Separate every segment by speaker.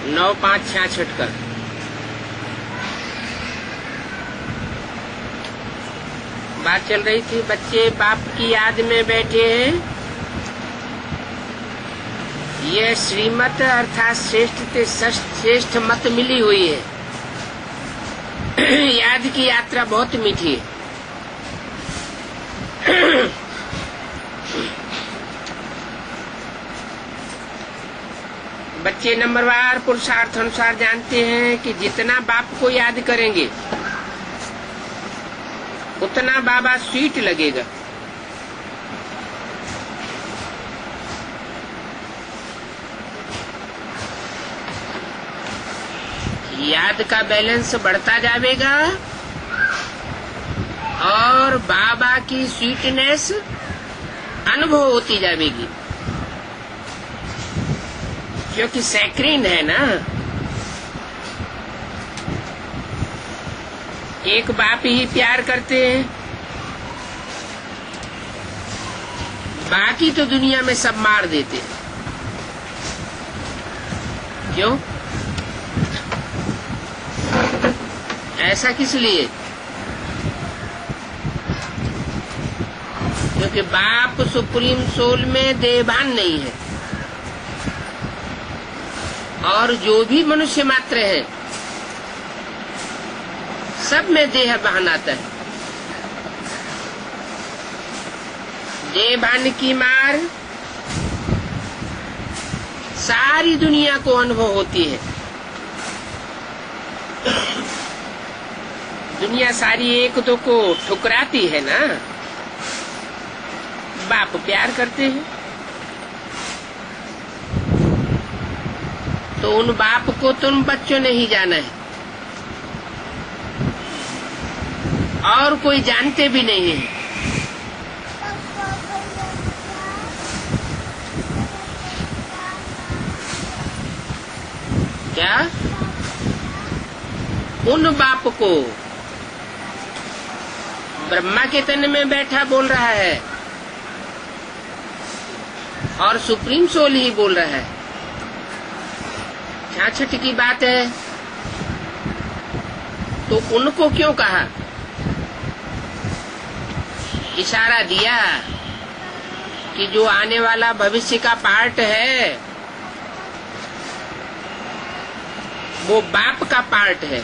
Speaker 1: 9/5/66 का। बात चल रही थी, बच्चे बाप की याद में बैठे हैं। यह श्रीमत अर्थात श्रेष्ठ मत मिली हुई है। याद की यात्रा बहुत मीठी है। बच्चे नंबरवार पुरुषार्थ अनुसार जानते हैं कि जितना बाप को याद करेंगे उतना बाबा स्वीट लगेगा। याद का बैलेंस बढ़ता जाएगा और बाबा की स्वीटनेस अनुभव होती जाएगी, क्योंकि सैक्रीन है ना। एक बाप ही प्यार करते हैं, बाकी तो दुनिया में सब मार देते हैं। क्यों? ऐसा किस लिए? क्योंकि बाप सुप्रीम सोल में देहभान नहीं है, और जो भी मनुष्य मात्र है सब में देह भान आता है। देह भान की मार सारी दुनिया को अनुभव होती है। दुनिया सारी एक दो को ठुकराती है ना। बाप प्यार करते हैं तो उन बाप को तुम बच्चों ने ही जाना है, और कोई जानते भी नहीं है। क्या? उन बाप को ब्रह्मा के तन में बैठा बोल रहा है और सुप्रीम सोल ही बोल रहा है। 66 की बात है, तो उनको क्यों कहा? इशारा दिया कि जो आने वाला भविष्य का पार्ट है वो बाप का पार्ट है।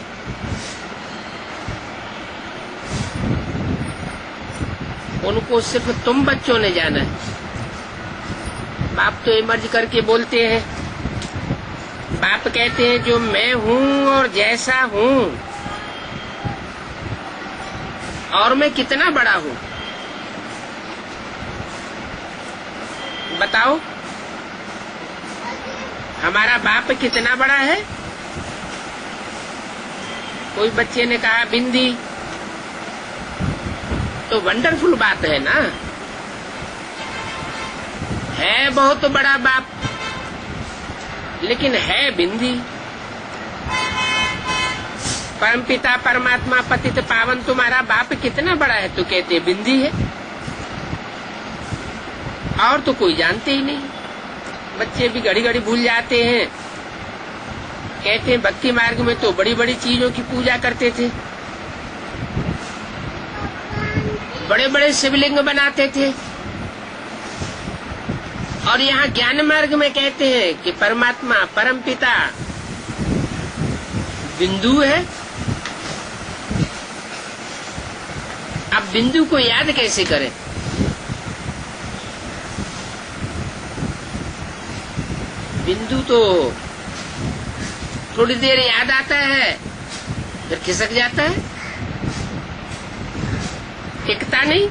Speaker 1: उनको सिर्फ तुम बच्चों ने जाना है। बाप तो इमर्ज करके बोलते हैं। बाप कहते हैं जो मैं हूँ और जैसा हूँ, और मैं कितना बड़ा हूँ बताओ। हमारा बाप कितना बड़ा है? कोई बच्चे ने कहा बिंदी, तो वंडरफुल बात है ना। है बहुत बड़ा बाप, लेकिन है बिंदी। परमपिता परमात्मा पतित पावन तुम्हारा बाप कितना बड़ा है तो कहते बिंदी है, और तो कोई जानते ही नहीं। बच्चे भी घड़ी घड़ी भूल जाते हैं। कहते हैं भक्ति मार्ग में तो बड़ी बड़ी चीजों की पूजा करते थे, बड़े बड़े शिवलिंग बनाते थे, और यहाँ ज्ञान मार्ग में कहते हैं कि परमात्मा परमपिता बिंदु है। अब बिंदु को याद कैसे करें? बिंदु तो थोड़ी देर याद आता है फिर खिसक जाता है, टिकता नहीं।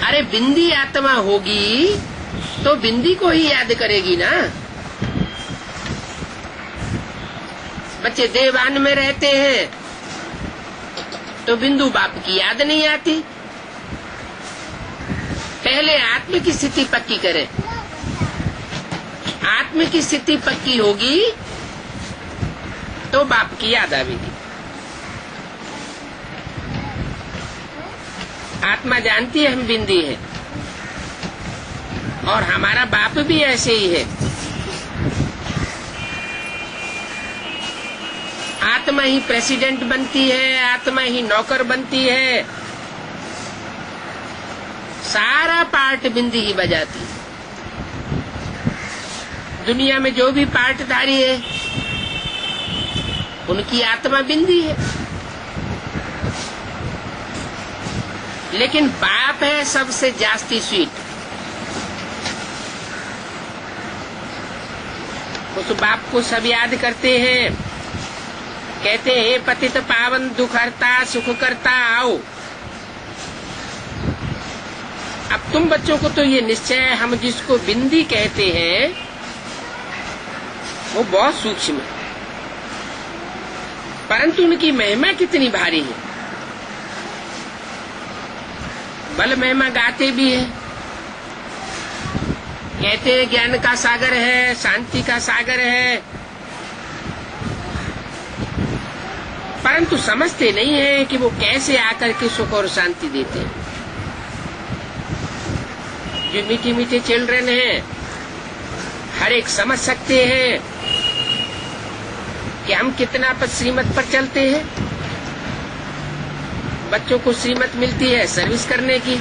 Speaker 1: अरे बिंदी आत्मा होगी तो बिंदी को ही याद करेगी ना। बच्चे देवान में रहते हैं तो बिंदु बाप की याद नहीं आती। पहले आत्म की स्थिति पक्की करें। आत्म की स्थिति पक्की होगी तो बाप की याद आएगी। आत्मा जानती है हम बिंदी है, और हमारा बाप भी ऐसे ही है। आत्मा ही प्रेसिडेंट बनती है, आत्मा ही नौकर बनती है, सारा पार्ट बिंदी ही बजाती है। दुनिया में जो भी पार्टधारी है उनकी आत्मा बिंदी है, लेकिन बाप है सबसे जास्ती स्वीट। उस बाप को सब याद करते हैं, कहते हैं हे पतित पावन दुख हरता सुख करता आओ। अब तुम बच्चों को तो ये निश्चय है, हम जिसको बिंदी कहते हैं वो बहुत सूक्ष्म है, परंतु उनकी महिमा कितनी भारी है। बल महिमा गाते भी है, कहते हैं ज्ञान का सागर है, शांति का सागर है, परंतु समझते नहीं है कि वो कैसे आकर के सुख और शांति देते हैं। जो मीठे मीठे चिल्ड्रन हैं, हर एक समझ सकते हैं कि हम कितना पर श्रीमत पर चलते हैं। बच्चों को श्रीमत मिलती है सर्विस करने की,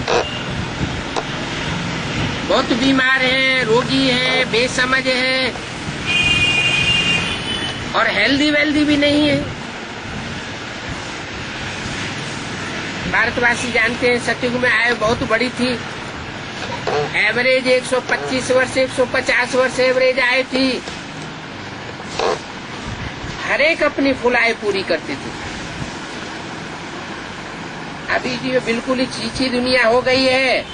Speaker 1: बहुत बीमार है, रोगी है, बेसमझ है और हेल्दी वेल्दी भी नहीं है। भारतवासी जानते हैं सतयुग में आयु बहुत बड़ी थी, एवरेज 125 वर्ष 150 वर्ष एवरेज आयु थी। हर एक अपनी फुल आयु पूरी करती थी। अभी जो बिल्कुल ही चीची दुनिया हो गई है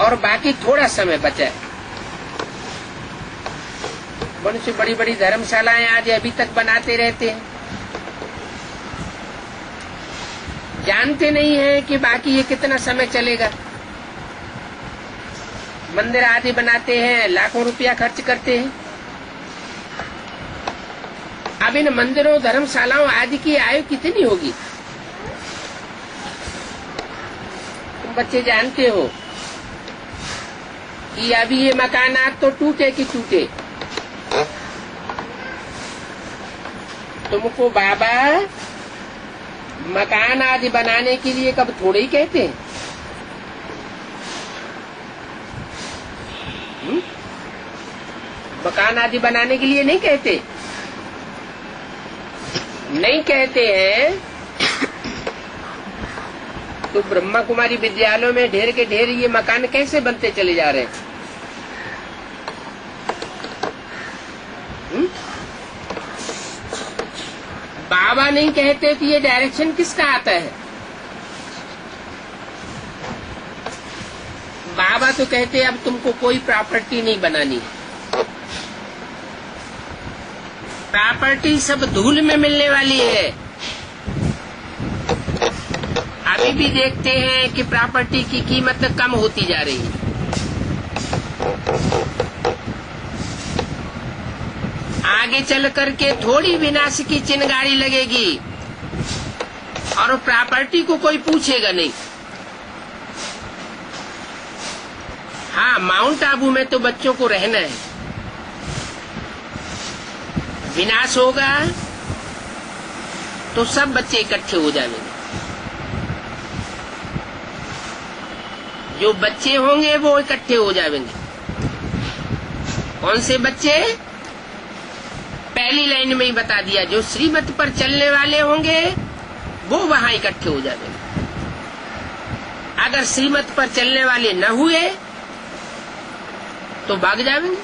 Speaker 1: और बाकी थोड़ा समय बचा है। मनुष्य बड़ी बड़ी धर्मशालाएं आज अभी तक बनाते रहते हैं, जानते नहीं है कि बाकी ये कितना समय चलेगा। मंदिर आदि बनाते हैं, लाखों रुपया खर्च करते हैं। अब इन मंदिरों धर्मशालाओं आदि की आयु कितनी होगी? तुम बच्चे जानते हो कि अभी ये मकानात तो टूटे कि टूटे। तुमको बाबा मकान आदि बनाने के लिए कब थोड़े ही कहते हैं। मकान आदि बनाने के लिए नहीं कहते, नहीं कहते हैं तो ब्रह्मा कुमारी विद्यालयों में ढेर के ढेर ये मकान कैसे बनते चले जा रहे हैं? बाबा नहीं कहते तो ये डायरेक्शन किसका आता है? बाबा तो कहते अब तुमको कोई प्रॉपर्टी नहीं बनानी है, प्रॉपर्टी सब धूल में मिलने वाली है। अभी भी देखते हैं कि प्रॉपर्टी की कीमत कम होती जा रही है। आगे चल करके थोड़ी विनाश की चिंगारी लगेगी और प्रॉपर्टी को कोई पूछेगा नहीं। हाँ, माउंट आबू में तो बच्चों को रहना है। विनाश होगा तो सब बच्चे इकट्ठे हो जाएंगे। जो बच्चे होंगे वो इकट्ठे हो जाएंगे। कौन से बच्चे? पहली लाइन में ही बता दिया, जो श्रीमत पर चलने वाले होंगे वो वहां इकट्ठे हो जाएंगे। अगर श्रीमत पर चलने वाले न हुए तो भाग जाएंगे।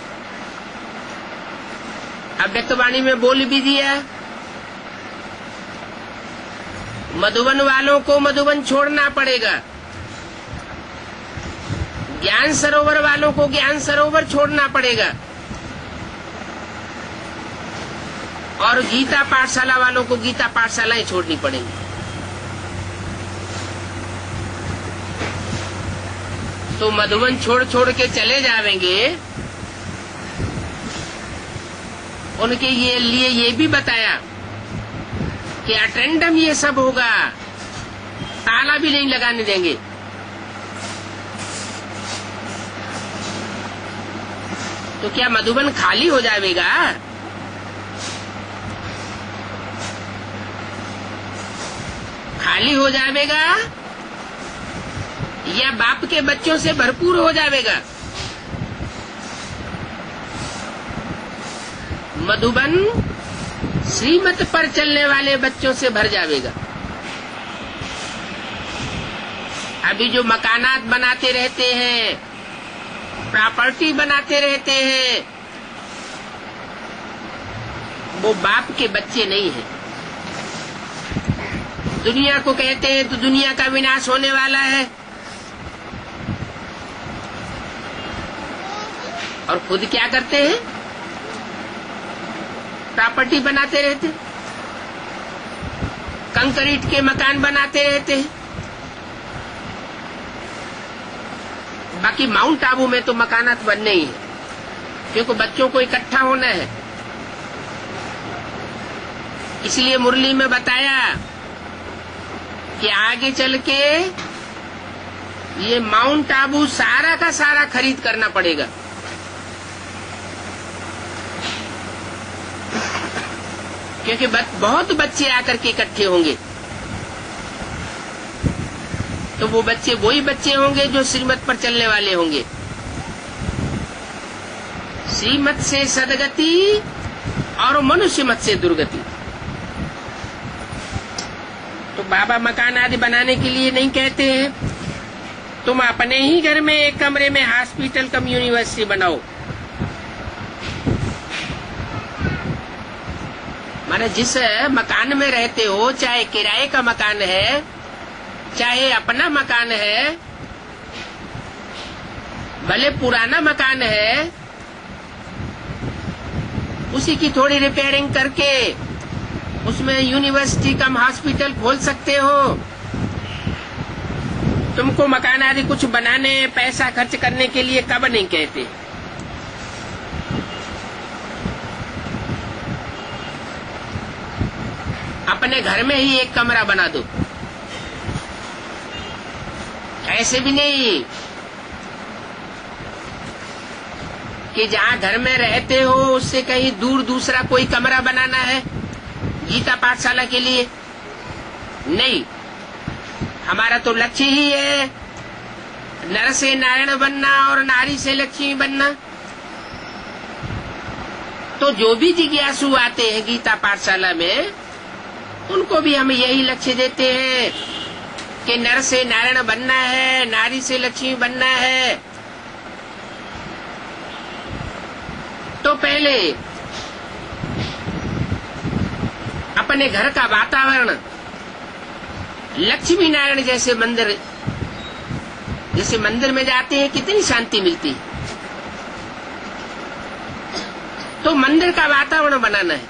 Speaker 1: अव्यक्तवाणी में बोल भी दिया, मधुबन वालों को मधुबन छोड़ना पड़ेगा, ज्ञान सरोवर वालों को ज्ञान सरोवर छोड़ना पड़ेगा और गीता पाठशाला वालों को गीता पाठशालाएं छोड़नी पड़ेंगी। तो मधुबन छोड़ छोड़ के चले जाएंगे। उनके लिए ये भी बताया कि अटेंडम ये सब होगा, ताला भी नहीं लगाने देंगे। तो क्या मधुबन खाली हो जाएगा? खाली हो जाएगा या बाप के बच्चों से भरपूर हो जाएगा? मधुबन श्रीमत पर चलने वाले बच्चों से भर जाएगा। अभी जो मकानात बनाते रहते हैं, प्रॉपर्टी बनाते रहते हैं, वो बाप के बच्चे नहीं है। दुनिया को कहते हैं तो दुनिया का विनाश होने वाला है, और खुद क्या करते हैं? प्रॉपर्टी बनाते रहते, कंक्रीट के मकान बनाते रहते हैं। बाकी माउंट आबू में तो मकानात बनने ही है, क्योंकि बच्चों को इकट्ठा होना है। इसलिए मुरली में बताया कि आगे चल के ये माउंट आबू सारा का सारा खरीद करना पड़ेगा। क्योंकि बहुत बच्चे आकर के इकट्ठे होंगे, तो वो बच्चे वही बच्चे होंगे जो श्रीमत पर चलने वाले होंगे। श्रीमत से सदगति और मनुष्य मत से दुर्गति। तो बाबा मकान आदि बनाने के लिए नहीं कहते हैं, तुम अपने ही घर में एक कमरे में हॉस्पिटल कम यूनिवर्सिटी बनाओ। माने जिस मकान में रहते हो, चाहे किराए का मकान है चाहे अपना मकान है, भले पुराना मकान है, उसी की थोड़ी रिपेयरिंग करके उसमें यूनिवर्सिटी कम हॉस्पिटल खोल सकते हो। तुमको मकान आदि कुछ बनाने, पैसा खर्च करने के लिए कब नहीं कहते। अपने घर में ही एक कमरा बना दो। ऐसे भी नहीं कि जहाँ घर में रहते हो उससे कहीं दूर दूसरा कोई कमरा बनाना है गीता पाठशाला के लिए। नहीं, हमारा तो लक्ष्य ही है नर से नारायण बनना और नारी से लक्ष्मी बनना। तो जो भी जिज्ञासु आते हैं गीता पाठशाला में, उनको भी हम यही लक्ष्य देते हैं कि नर से नारायण बनना है, नारी से लक्ष्मी बनना है। तो पहले अपने घर का वातावरण लक्ष्मी नारायण जैसे मंदिर में जाते हैं, कितनी शांति मिलती है। तो मंदिर का वातावरण बनाना है।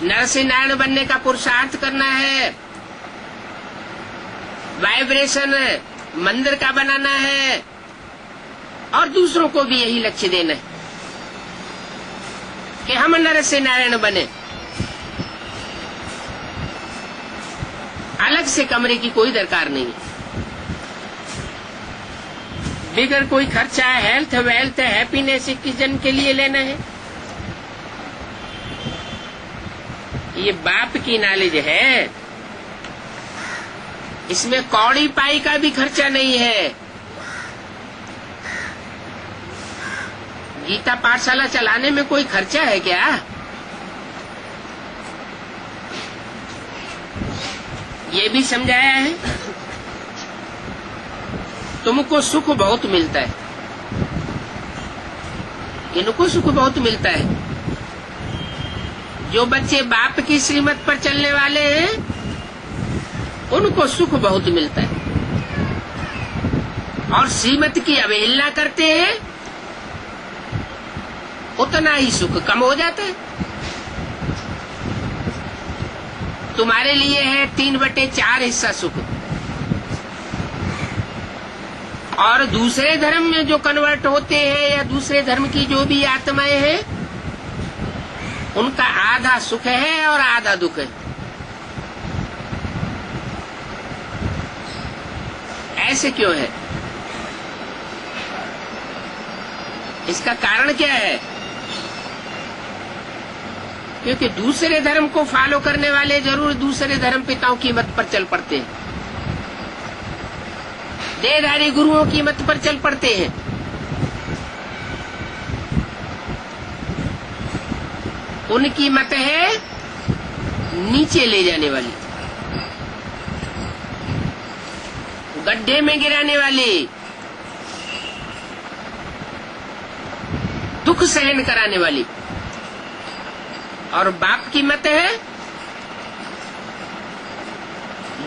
Speaker 1: नर से नारायण बनने का पुरुषार्थ करना है। वाइब्रेशन मंदिर का बनाना है, और दूसरों को भी यही लक्ष्य देना है कि हम नर से नारायण बने। अलग से कमरे की कोई दरकार नहीं है, बिगर कोई खर्चा, हेल्थ वेल्थ हैप्पीनेस किचन के लिए लेना है। ये बाप की नॉलेज है, इसमें कौड़ी पाई का भी खर्चा नहीं है। गीता पाठशाला चलाने में कोई खर्चा है क्या? ये भी समझाया है। तुमको सुख बहुत मिलता है, इनको सुख बहुत मिलता है। जो बच्चे बाप की श्रीमत पर चलने वाले हैं, उनको सुख बहुत मिलता है, और श्रीमत की अवहेलना करते हैं, उतना ही सुख कम हो जाता है। तुम्हारे लिए है 3/4 हिस्सा सुख, और दूसरे धर्म में जो कन्वर्ट होते हैं या दूसरे धर्म की जो भी आत्माएं हैं, उनका आधा सुख है और आधा दुख है। ऐसे क्यों है? इसका कारण क्या है? क्योंकि दूसरे धर्म को फॉलो करने वाले जरूर दूसरे धर्म पिताओं की मत पर चल पड़ते हैं, देहधारी गुरुओं की मत पर चल पड़ते हैं। उनकी मत है नीचे ले जाने वाली, गड्ढे में गिराने वाली, दुख सहन कराने वाली। और बाप की मत है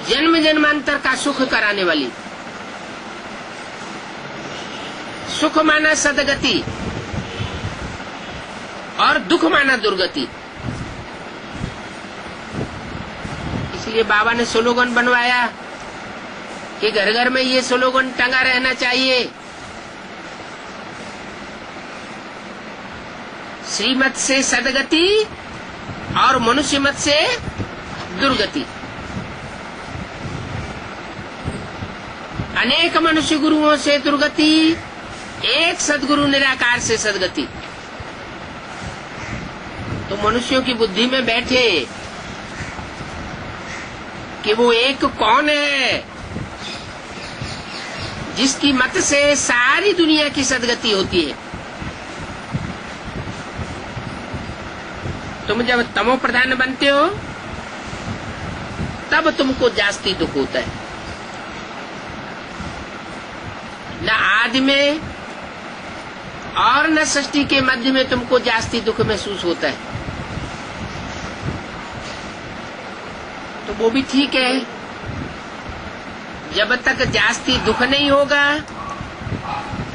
Speaker 1: जन्म जन्मांतर का सुख कराने वाली। सुख माना सदगति और दुख माना दुर्गति। इसलिए बाबा ने स्लोगन बनवाया कि घर घर में ये स्लोगन टंगा रहना चाहिए, श्रीमत से सदगति और मनुष्य मत से दुर्गति। अनेक मनुष्य गुरुओं से दुर्गति, एक सदगुरु निराकार से सदगति। तो मनुष्यों की बुद्धि में बैठे कि वो एक कौन है जिसकी मत से सारी दुनिया की सदगति होती है। तुम जब तमो प्रधान बनते हो तब तुमको जास्ती दुख होता है। न आदि में और न सृष्टि के मध्य में तुमको जास्ती दुख महसूस होता है। तो वो भी ठीक है, जब तक जास्ती दुख नहीं होगा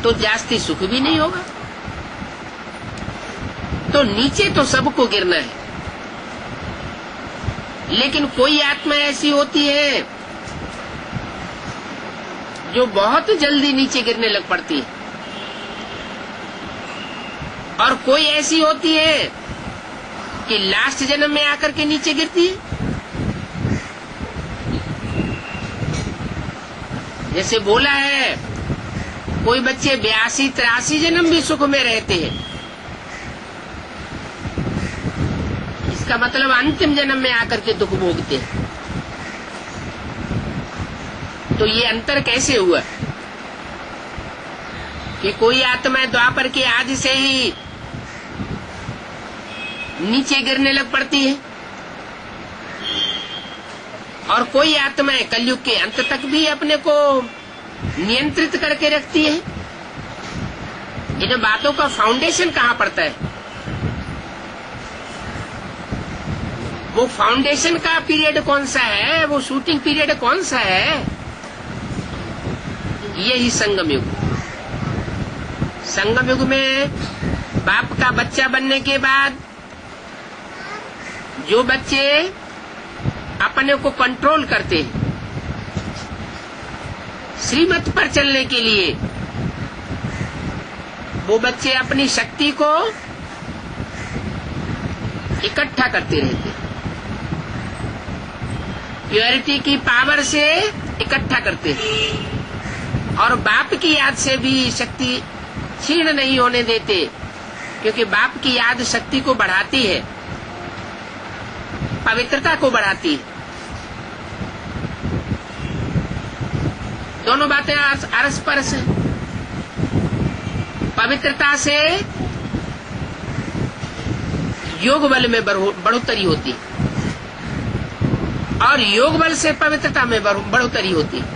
Speaker 1: तो जास्ती सुख भी नहीं होगा। तो नीचे तो सबको गिरना है, लेकिन कोई आत्मा ऐसी होती है जो बहुत जल्दी नीचे गिरने लग पड़ती है, और कोई ऐसी होती है कि लास्ट जन्म में आकर के नीचे गिरती है। जैसे बोला है कोई बच्चे 82-83 जन्म भी सुख में रहते हैं, इसका मतलब अंतिम जन्म में आकर के दुख भोगते हैं। तो ये अंतर कैसे हुआ कि कोई आत्मा द्वापर के आदि से ही नीचे गिरने लग पड़ती है और कोई आत्माएं कलयुग के अंत तक भी अपने को नियंत्रित करके रखती है। इन बातों का फाउंडेशन कहाँ पड़ता है? वो फाउंडेशन का पीरियड कौन सा है, वो शूटिंग पीरियड कौन सा है? यही संगम युग। संगम युग में बाप का बच्चा बनने के बाद जो बच्चे अपने को कंट्रोल करते हैं श्रीमत पर चलने के लिए, वो बच्चे अपनी शक्ति को इकट्ठा करते रहते हैं, प्योरिटी की पावर से इकट्ठा करते हैं और बाप की याद से भी शक्ति क्षीण नहीं होने देते, क्योंकि बाप की याद शक्ति को बढ़ाती है, पवित्रता को बढ़ाती है। दोनों बातें अरस परस हैं। पवित्रता से योग बल में बढ़ोतरी होती है और योग बल से पवित्रता में बढ़ोतरी होती है।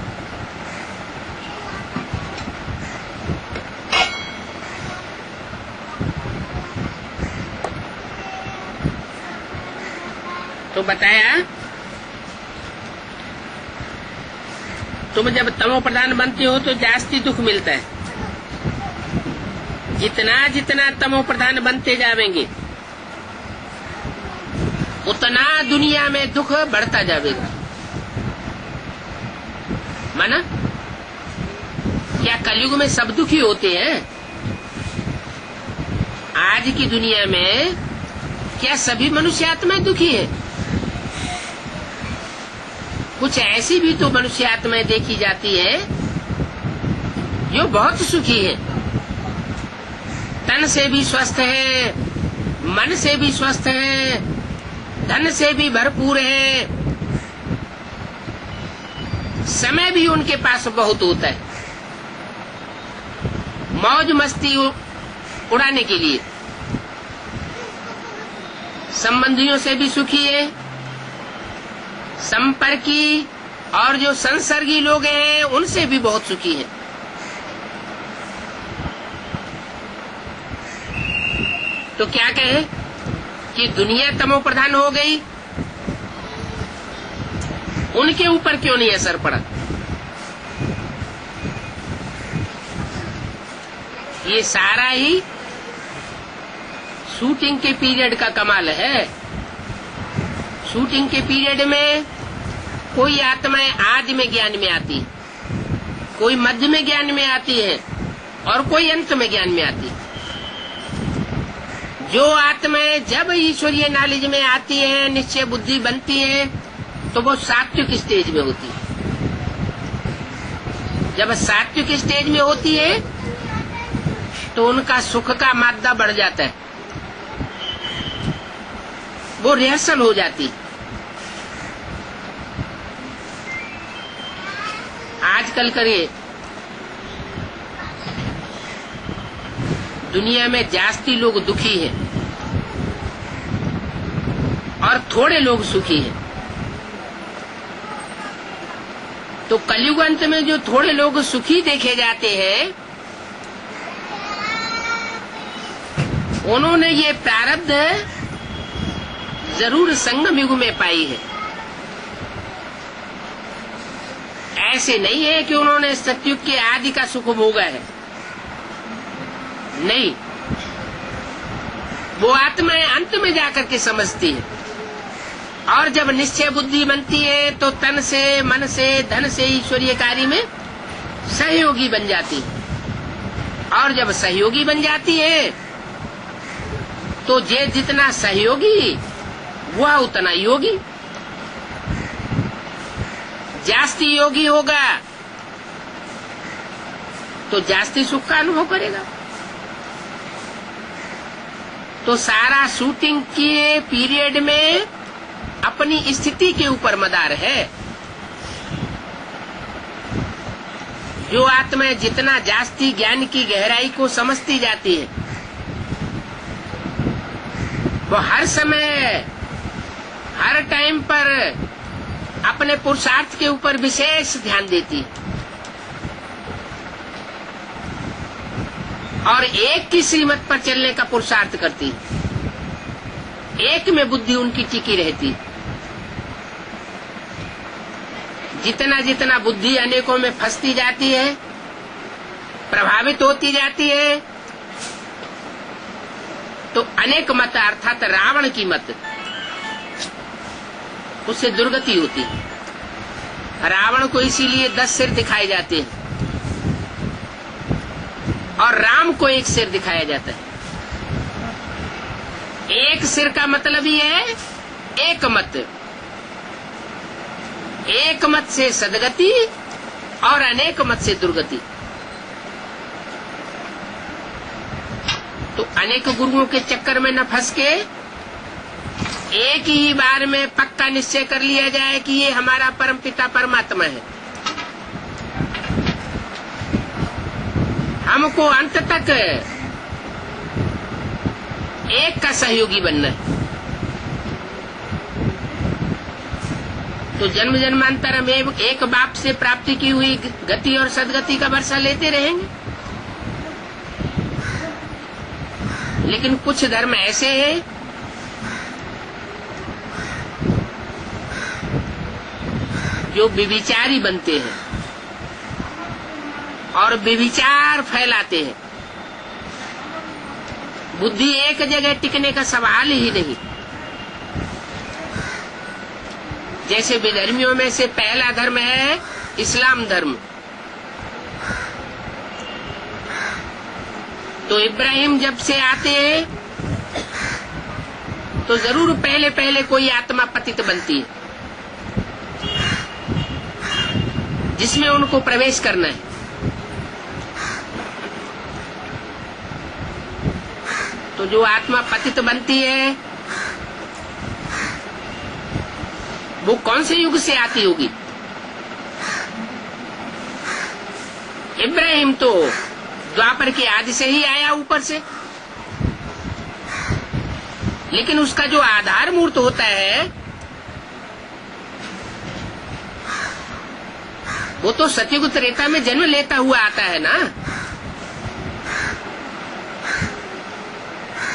Speaker 1: तो बताया तुम जब तमो प्रधान बनते हो तो जास्ती दुख मिलता है। जितना जितना तमो प्रधान बनते जावेंगे उतना दुनिया में दुख बढ़ता जाएगा। माना क्या कलयुग में सब दुखी होते हैं? आज की दुनिया में क्या सभी मनुष्य आत्माएं दुखी है? कुछ ऐसी भी तो मनुष्य आत्माएं देखी जाती है जो बहुत सुखी है, तन से भी स्वस्थ है, मन से भी स्वस्थ है, धन से भी भरपूर हैं, समय भी उनके पास बहुत होता है मौज मस्ती उड़ाने के लिए। संबंधियों से भी सुखी है, संपर्की और जो संसर्गी लोग हैं उनसे भी बहुत सुखी है। तो क्या कहे कि दुनिया तमो प्रधान हो गई, उनके ऊपर क्यों नहीं असर पड़ा? ये सारा ही शूटिंग के पीरियड का कमाल है। शूटिंग के पीरियड में कोई आत्माएं आदि में ज्ञान में आती है, कोई मध्य में ज्ञान में आती है और कोई अंत में ज्ञान में आती है। जो आत्माएं जब ईश्वरीय नॉलेज में आती हैं, निश्चय बुद्धि बनती है, तो वो सात्विक स्टेज में होती है। जब सात्विक स्टेज में होती है तो उनका सुख का मात्रा बढ़ जाता है, वो रिहर्सल हो जाती है। आजकल करिए दुनिया में जास्ती लोग दुखी हैं और थोड़े लोग सुखी हैं। तो कलयुग अंत में जो थोड़े लोग सुखी देखे जाते हैं, उन्होंने ये प्रारब्ध जरूर संगम युग में पाई है। ऐसे नहीं है कि उन्होंने सतयुग के आदि का सुख भोगा है, नहीं। वो आत्माएं अंत में जाकर के समझती है और जब निश्चय बुद्धि बनती है तो तन से, मन से, धन से ईश्वरीय कार्य में सहयोगी बन जाती है। और जब सहयोगी बन जाती है तो जे जितना सहयोगी वह उतना योगी। जास्ती योगी होगा तो जास्ती सुख का अनुभव करेगा। तो सारा शूटिंग के पीरियड में अपनी स्थिति के ऊपर मदार है। जो आत्मा जितना जास्ती ज्ञान की गहराई को समझती जाती है, वो हर समय हर टाइम पर अपने पुरुषार्थ के ऊपर विशेष ध्यान देती है और एक की श्रीमत पर चलने का पुरुषार्थ करती है। एक में बुद्धि उनकी टिकी रहती। जितना जितना बुद्धि अनेकों में फंसती जाती है, प्रभावित होती जाती है, तो अनेक मत अर्थात रावण की मत, उससे दुर्गति होती है। रावण को इसीलिए 10 सिर दिखाए जाते हैं और राम को 1 सिर दिखाया जाता है। एक सिर का मतलब ही है एक मत। एक मत से सदगति और अनेक मत से दुर्गति। तो अनेक गुरुओं के चक्कर में न फंस के एक ही बार में पक्का निश्चय कर लिया जाए कि ये हमारा परमपिता परमात्मा है। हमको अंत तक एक का सहयोगी बनना है। तो जन्म जन्मांतर में एक बाप से प्राप्ति की हुई गति और सदगति का वर्षा लेते रहेंगे। लेकिन कुछ धर्म ऐसे हैं जो व्यभिचारी बनते हैं और व्यभिचार फैलाते हैं। बुद्धि एक जगह टिकने का सवाल ही नहीं। जैसे विधर्मियों में से पहला धर्म है इस्लाम धर्म। तो इब्राहिम जब से आते हैं तो जरूर पहले पहले कोई आत्मा पतित बनती है जिसमें उनको प्रवेश करना है। तो जो आत्मा पतित बनती है वो कौन से युग से आती होगी? इब्राहिम तो द्वापर के आदि से ही आया ऊपर से, लेकिन उसका जो आधार मूर्त होता है वो तो सतयुग त्रेता में जन्म लेता हुआ आता है ना।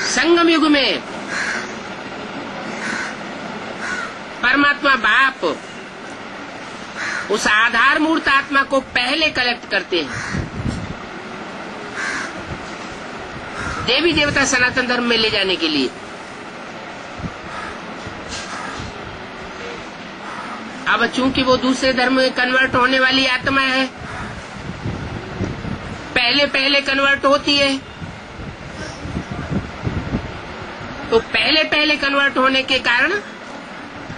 Speaker 1: संगम युग में परमात्मा बाप उस आधार मूर्त आत्मा को पहले कलेक्ट करते हैं, देवी देवता सनातन धर्म में ले जाने के लिए। अब चूंकि वो दूसरे धर्म में कन्वर्ट होने वाली आत्मा है, पहले पहले कन्वर्ट होती है, तो पहले पहले कन्वर्ट होने के कारण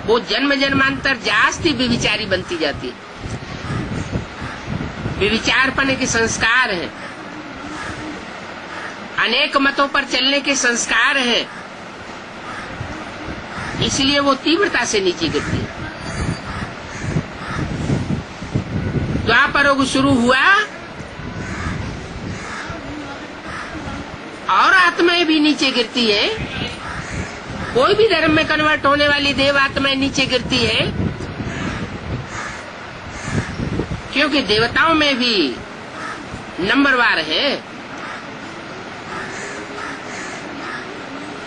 Speaker 1: वो जन्म जन्मांतर जास्ती विविचारी बनती जाती है। विविचारपने के संस्कार हैं, अनेक मतों पर चलने के संस्कार हैं, इसलिए वो तीव्रता से नीचे गिरती है। द्वापर युग शुरू हुआ और आत्माएं भी नीचे गिरती है। कोई भी धर्म में कन्वर्ट होने वाली देव आत्माएं नीचे गिरती है, क्योंकि देवताओं में भी नंबरवार है।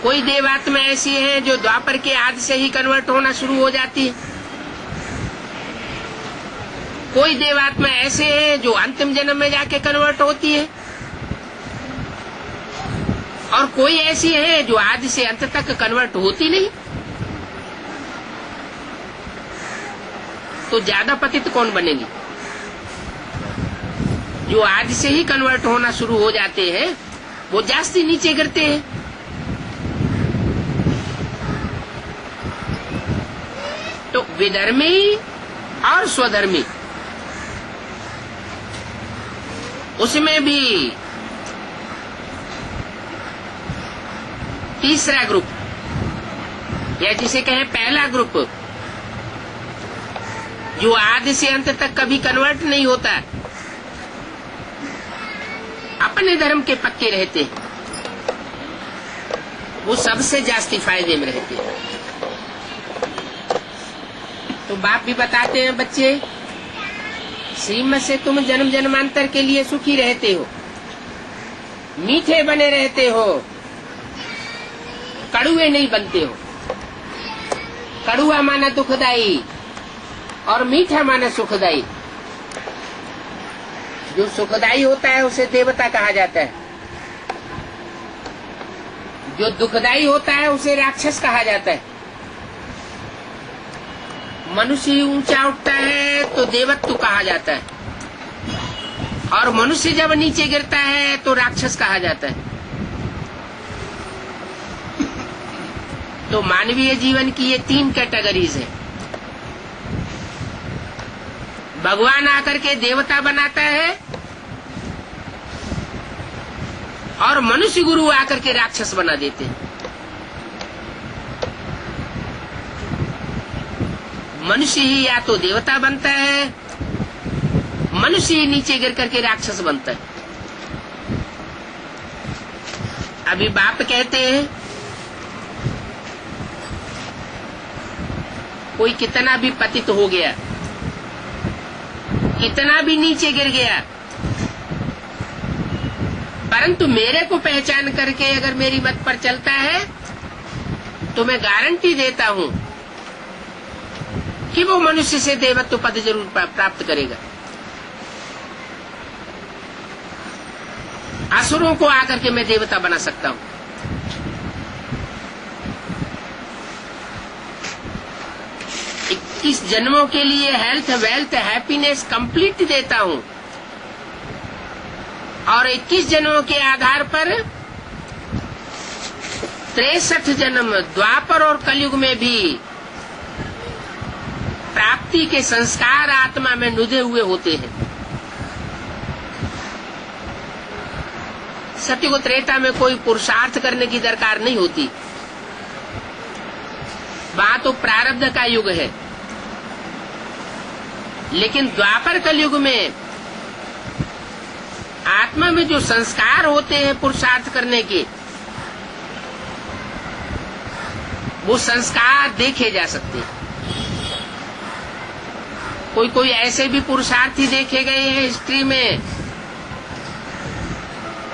Speaker 1: कोई देवात्मा ऐसी है जो द्वापर के आदि से ही कन्वर्ट होना शुरू हो जाती है, कोई देवात्मा ऐसे है जो अंतिम जन्म में जाके कन्वर्ट होती है, और कोई ऐसी है जो आदि से अंत तक कन्वर्ट होती नहीं। तो ज्यादा पतित कौन बनेगी? जो आदि से ही कन्वर्ट होना शुरू हो जाते हैं वो जास्ती नीचे गिरते हैं। तो विधर्मी और स्वधर्मी, उसमें भी तीसरा ग्रुप, या जिसे कहें पहला ग्रुप, जो आदि से अंत तक कभी कन्वर्ट नहीं होता, अपने धर्म के पक्के रहते हैं, वो सबसे जास्ती फायदे में रहते हैं। तो बाप भी बताते हैं, बच्चे श्रीमत से तुम जन्म जन्मांतर के लिए सुखी रहते हो, मीठे बने रहते हो, कड़ुए नहीं बनते हो। कड़ुआ माना दुखदाई और मीठा माना सुखदाई। जो सुखदाई होता है उसे देवता कहा जाता है, जो दुखदाई होता है उसे राक्षस कहा जाता है। मनुष्य ऊंचा उठता है तो देवत्व कहा जाता है, और मनुष्य जब नीचे गिरता है तो राक्षस कहा जाता है। तो मानवीय जीवन की ये 3 कैटेगरीज है। भगवान आकर के देवता बनाता है, और मनुष्य गुरु आकर के राक्षस बना देते हैं। मनुष्य ही या तो देवता बनता है, मनुष्य ही नीचे गिर करके राक्षस बनता है। अभी बाप कहते हैं, कोई कितना भी पतित हो गया, कितना भी नीचे गिर गया, परंतु मेरे को पहचान करके अगर मेरी मत पर चलता है तो मैं गारंटी देता हूं कि वो मनुष्य से देवत्व पद जरूर प्राप्त करेगा। असुरों को आकर के मैं देवता बना सकता हूं। इस जन्मों के लिए हेल्थ, वेल्थ, हैप्पीनेस कंप्लीट देता हूं, और 21 जन्मों के आधार पर 63 जन्म द्वापर और कलयुग में भी प्राप्ति के संस्कार आत्मा में नुदे हुए होते हैं। सतयुग त्रेता में कोई पुरुषार्थ करने की दरकार नहीं होती, वहां तो प्रारब्ध का युग है। लेकिन द्वापर कलयुग में आत्मा में जो संस्कार होते हैं पुरुषार्थ करने के, वो संस्कार देखे जा सकते हैं। कोई कोई ऐसे भी पुरुषार्थी देखे गए हैं हिस्ट्री में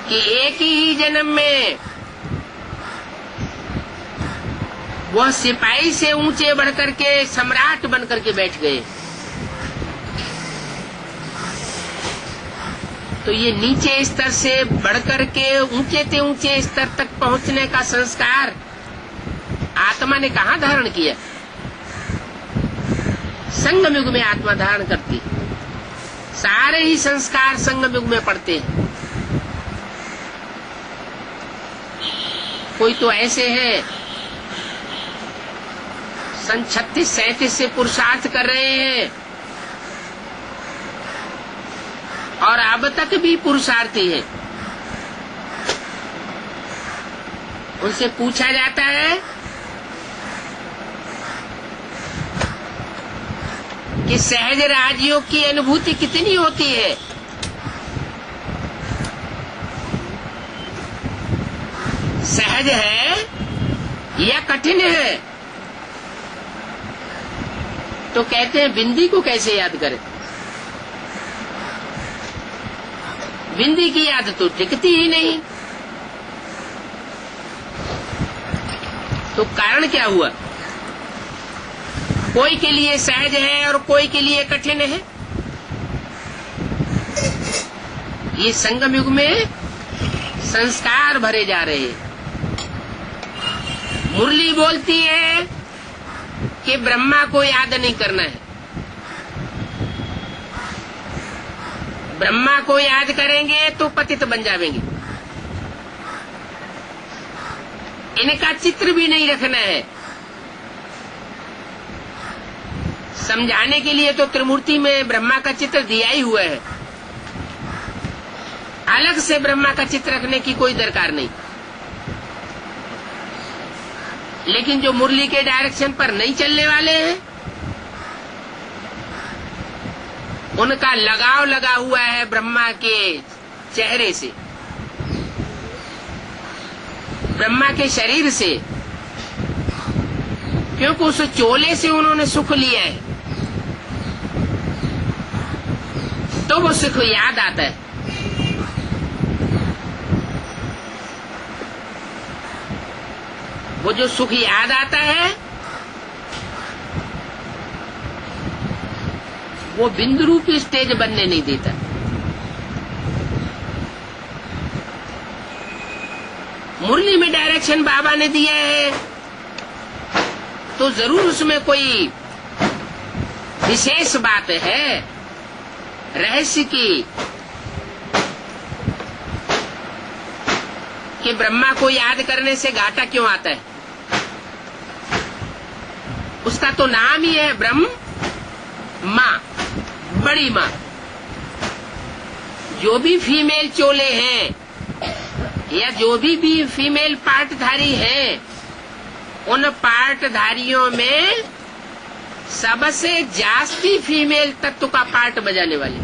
Speaker 1: कि एक ही जन्म में वह सिपाही से ऊंचे बढ़कर के सम्राट बनकर के बैठ गए। तो ये नीचे स्तर से बढ़कर के ऊंचे से ऊंचे स्तर तक पहुंचने का संस्कार आत्मा ने कहाँ धारण किया? संगम युग में आत्मा धारण करती। सारे ही संस्कार संगम युग में पड़ते हैं। कोई तो ऐसे हैं सन 36-37 से पुरुषार्थ कर रहे हैं और अब तक भी पुरुषार्थी है। उनसे पूछा जाता है कि सहज राजयोग की अनुभूति कितनी होती है? सहज है या कठिन है? तो कहते हैं बिंदी को कैसे याद करें? बिंदी की याद तो टिकती ही नहीं। तो कारण क्या हुआ? कोई के लिए सहज है और कोई के लिए कठिन है। ये संगम युग में संस्कार भरे जा रहे हैं। मुरली बोलती है कि ब्रह्मा को याद नहीं करना है। ब्रह्मा को याद करेंगे तो पतित बन जाएंगे। इनका चित्र भी नहीं रखना है। समझाने के लिए तो त्रिमूर्ति में ब्रह्मा का चित्र दिया ही हुआ है। अलग से ब्रह्मा का चित्र रखने की कोई दरकार नहीं। लेकिन जो मुरली के डायरेक्शन पर नहीं चलने वाले हैं, उनका लगाव लगा हुआ है ब्रह्मा के चेहरे से, ब्रह्मा के शरीर से, क्योंकि उस चोले से उन्होंने सुख लिया है। तो वो सुख याद आता है। वो जो सुख याद आता है वो बिंदु रूपी स्टेज बनने नहीं देता। मुरली में डायरेक्शन बाबा ने दिया है तो जरूर उसमें कोई विशेष बात है, रहस्य की, कि ब्रह्मा को याद करने से घाटा क्यों आता है। उसका तो नाम ही है ब्रह्म माँ, बड़ी माँ। जो भी फीमेल चोले हैं या जो भी फीमेल पार्टधारी हैं, उन पार्टधारियों में सबसे जास्ती फीमेल तत्व का पार्ट बजाने वाली।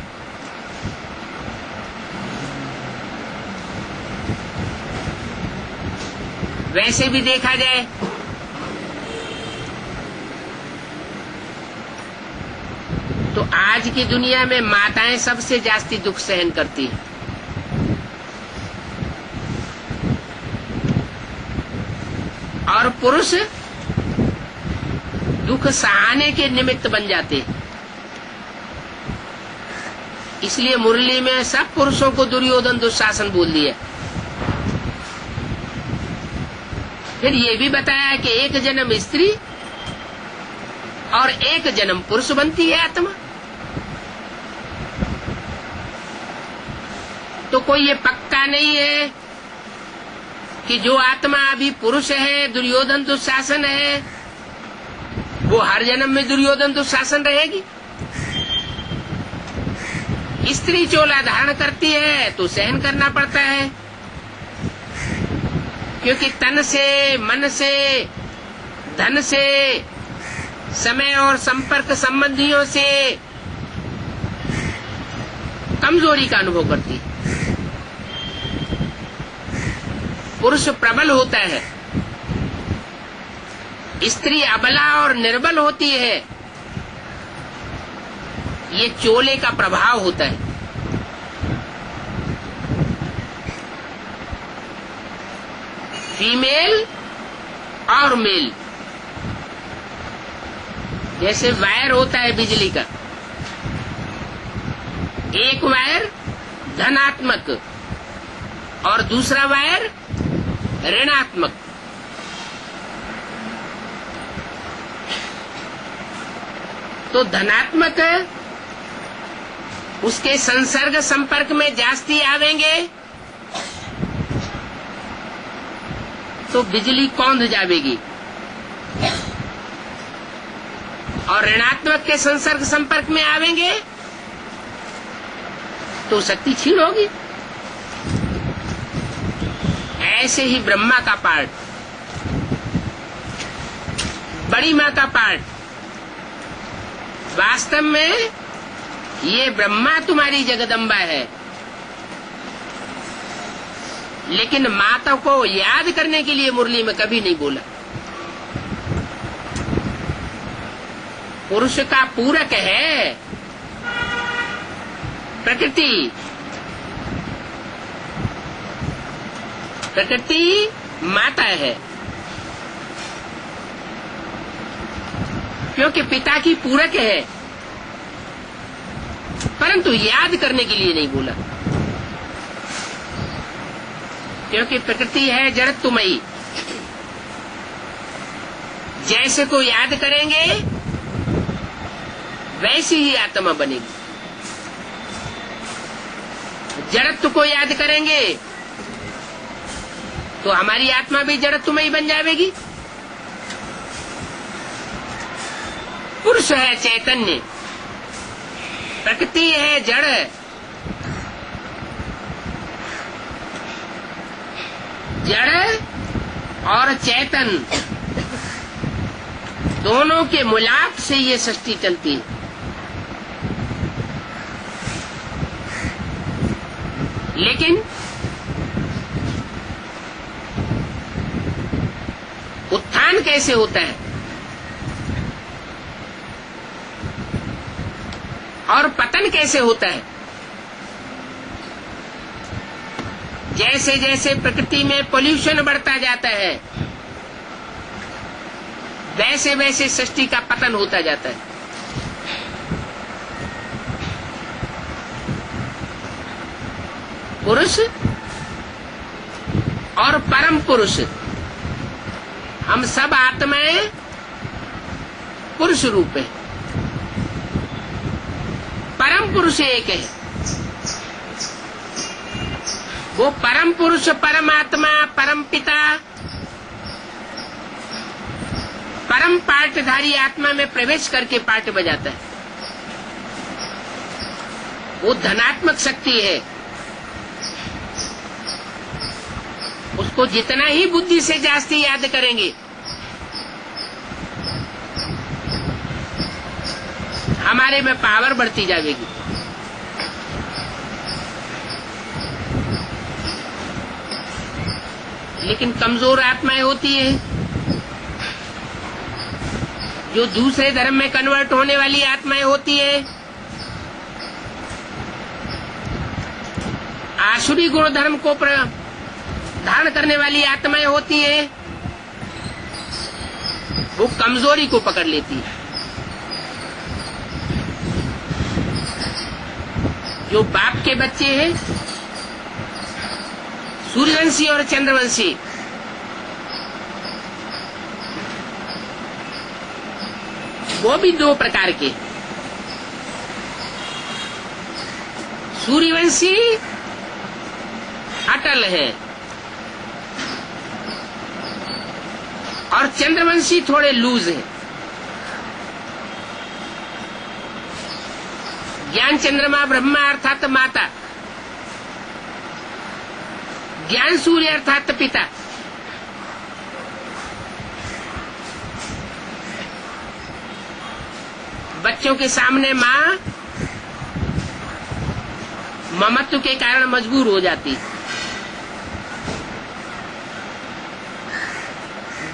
Speaker 1: वैसे भी देखा जाए तो आज की दुनिया में माताएं सबसे जास्ती दुख सहन करती हैं। और पुरुष दुख सहाने के निमित्त बन जाते हैं। इसलिए मुरली में सब पुरुषों को दुर्योधन दुशासन बोल दिया। फिर ये भी बताया कि एक जन्म स्त्री और एक जन्म पुरुष बनती है आत्मा। तो कोई ये पक्का नहीं है कि जो आत्मा अभी पुरुष है, दुर्योधन दुशासन है, वो हर जन्म में दुर्योधन दुशासन रहेगी। स्त्री चोला धारण करती है तो सहन करना पड़ता है, क्योंकि तन से, मन से, धन से, समय और संपर्क संबंधियों से कमजोरी का अनुभव करती है। पुरुष प्रबल होता है, स्त्री अबला और निर्बल होती है। ये चोले का प्रभाव होता है। फीमेल और मेल, जैसे वायर होता है बिजली का, एक वायर धनात्मक और दूसरा वायर ऋणात्मक। तो धनात्मक उसके संसर्ग संपर्क में जास्ती आवेंगे तो बिजली कौंध जावेगी, और ऋणात्मक के संसर्ग संपर्क में आवेंगे तो शक्ति क्षीण होगी। ऐसे ही ब्रह्मा का पार्ट, बड़ी मां का पार्ट, वास्तव में ये ब्रह्मा तुम्हारी जगदम्बा है, लेकिन माता को याद करने के लिए मुरली में कभी नहीं बोला। पुरुष का पूरक है प्रकृति। प्रकृति माता है, क्योंकि पिता की पूरक है, परंतु याद करने के लिए नहीं बोला, क्योंकि प्रकृति है जड़त्वमयी। जैसे को याद करेंगे वैसी ही आत्मा बनेगी। जड़त्व को याद करेंगे तो हमारी आत्मा भी जड़त्वमयी बन जाएगी। पुरुष है चैतन्य, प्रकृति है जड़। जड़ और चेतन दोनों के मिलाप से ये सृष्टि चलती है। लेकिन उत्थान कैसे होता है और पतन कैसे होता है? जैसे जैसे प्रकृति में पोल्यूशन बढ़ता जाता है, वैसे वैसे सृष्टि का पतन होता जाता है। पुरुष और परम पुरुष, हम सब आत्माएं पुरुष रूप है। परम पुरुष एक है। वो परम पुरुष, परमात्मा, परम पिता, परम पाठधारी आत्मा में प्रवेश करके पाठ बजाता है। वो धनात्मक शक्ति है। उसको जितना ही बुद्धि से जास्ती याद करेंगे, हमारे में पावर बढ़ती जाएगी। लेकिन कमजोर आत्माएं होती है, जो दूसरे धर्म में कन्वर्ट होने वाली आत्माएं होती है, आसुरी गुण धर्म को धारण करने वाली आत्माएं होती है, वो कमजोरी को पकड़ लेती है। जो बाप के बच्चे हैं, सूर्यवंशी और चंद्रवंशी, वो भी दो प्रकार के। सूर्यवंशी अटल है और चंद्रवंशी थोड़े लूज है। ज्ञान चंद्रमा ब्रह्मा अर्थात माता, ज्ञान सूर्य अर्थात पिता। बच्चों के सामने माँ ममत्व के कारण मजबूर हो जाती।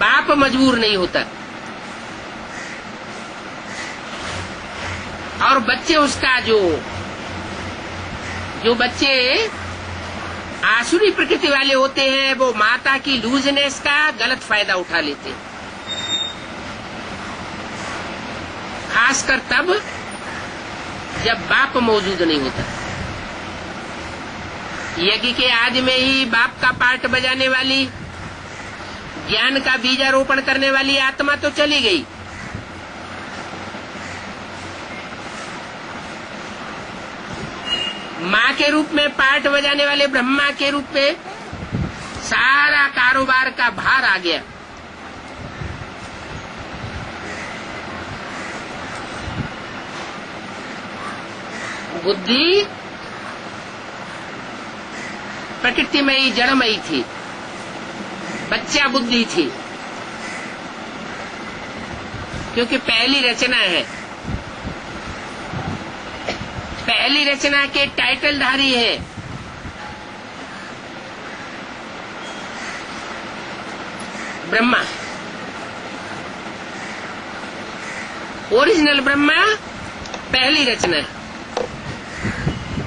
Speaker 1: बाप मजबूर नहीं होता और बच्चे उसका जो बच्चे आसुरी प्रकृति वाले होते हैं वो माता की लूजनेस का गलत फायदा उठा लेते हैं, खासकर तब जब बाप मौजूद नहीं होता। यज्ञ के आदि में ही बाप का पार्ट बजाने वाली, ज्ञान का बीजारोपण करने वाली आत्मा तो चली गई, माँ के रूप में पार्ट बजाने वाले ब्रह्मा के रूप में सारा कारोबार का भार आ गया। बुद्धि प्रकृतिमयी जड़मयी थी, बच्चा बुद्धि थी, क्योंकि पहली रचना है, पहली रचना के टाइटलधारी है। ब्रह्मा, ओरिजिनल ब्रह्मा पहली रचना है